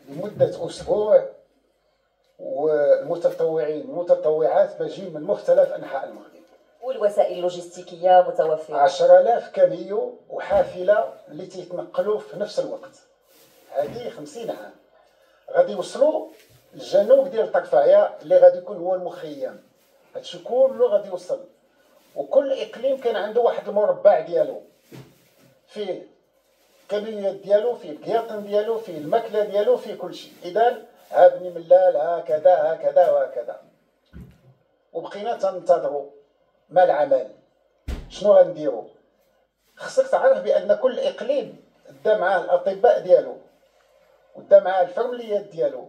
لمدة أسبوع، والمتطوعين والمتطوعات باجين من مختلف أنحاء المغرب. والوسائل اللوجستيكية متوفرة. 10,000 كاميو وحافلة اللي تيتنقلوا في نفس الوقت. هذه 50 عام غادي يوصلوا للجنوب ديال طرفايا اللي غادي يكون هو المخيم. هادشي كله غادي يوصل، وكل اقليم كان عنده واحد المربع ديالو، فيه الكميات ديالو، فيه القياطن ديالو، فيه الماكله ديالو، فيه كل شيء. اذا ها بني ملال هكذا هكذا وهكذا. وبقينا تنتظروا ما العمل، شنو غنديروا. خصك تعرف بان كل اقليم دا معاه الاطباء ديالو، ودا معاه الفرمليات ديالو،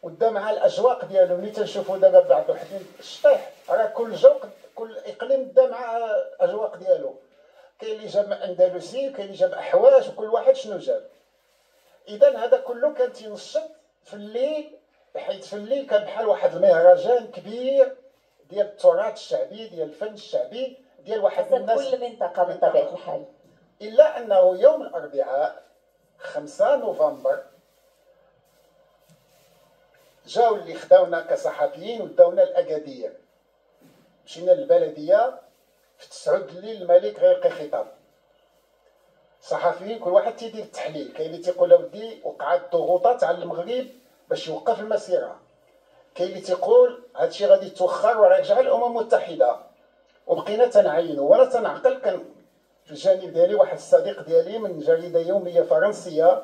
ودا معاه الاجواق ديالو. ملي تنشوفوا دابا بعض وحدين الشطيح، راه كل جوق كل اقليم دا معاه اجواق ديالو. كاين اللي جاب اندلسي، وكاين اللي جاب احواش، وكل واحد شنو جاب. اذا هذا كله كان تينشط في الليل، حيت في الليل كان بحال واحد المهرجان كبير ديال التراث الشعبي، ديال الفن الشعبي، ديال واحد الناس كل منطقة بطبيعة الحال. الا انه يوم الاربعاء 5 نوفمبر جاو اللي خداونا كصحفيين وداونا الاكادير. مشينا للبلديه في 9 الليل، الملك غيلقي خطاب. الصحفيين كل واحد تيدير التحليل. كاين اللي تيقول اودي وقعت ضغوطات على المغرب باش يوقف المسيره، كاين اللي تيقول هادشي غادي يتوخر وغيرجع الامم المتحده. وبقينا تنعينوا وانا تنعقل. كان في الجانب ديالي واحد الصديق ديالي من جريده يوميه فرنسيه،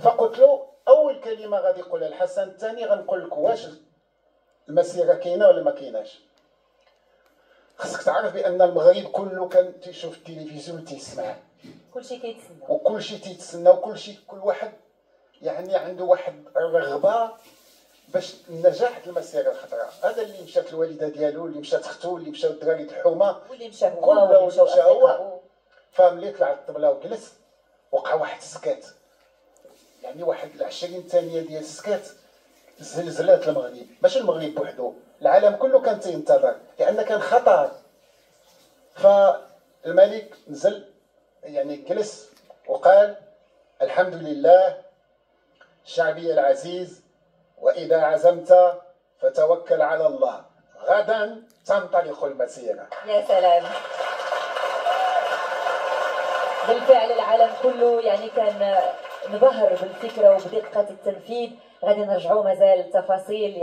فقلت له اول كلمه غادي يقولها الحسن الثاني غنقول لك واش المسيره كاينه ولا ما كايناش. خصك تعرف بان المغرب كله كان تيشوف التلفزيون وتيسمع، كلشي كيتسنى، وكلشي تيتسنى، وكلشي كل واحد يعني عنده واحد الرغبه باش النجاح د المسيره الخضراء. هذا اللي مشات الوالده ديالو، اللي مشات اختو، اللي مشاو الدراري د الحومه، واللي مشى هو واللي مشاو اصدقائو. فملي طلع الطبله وجلس وقع واحد السكات، يعني واحد 20 ثانيه ديال السكات. زلزلات المغرب، ماشي المغرب بوحدو، العالم كله كان تينتظر لان كان خطر. فالملك نزل يعني جلس وقال: الحمد لله شعبي العزيز، واذا عزمت فتوكل على الله، غدا تنطلق المسيره. يا سلام. بالفعل العالم كله يعني كان انبهر بالفكره وبدقه التنفيذ. غادي نرجعوا مازال التفاصيل.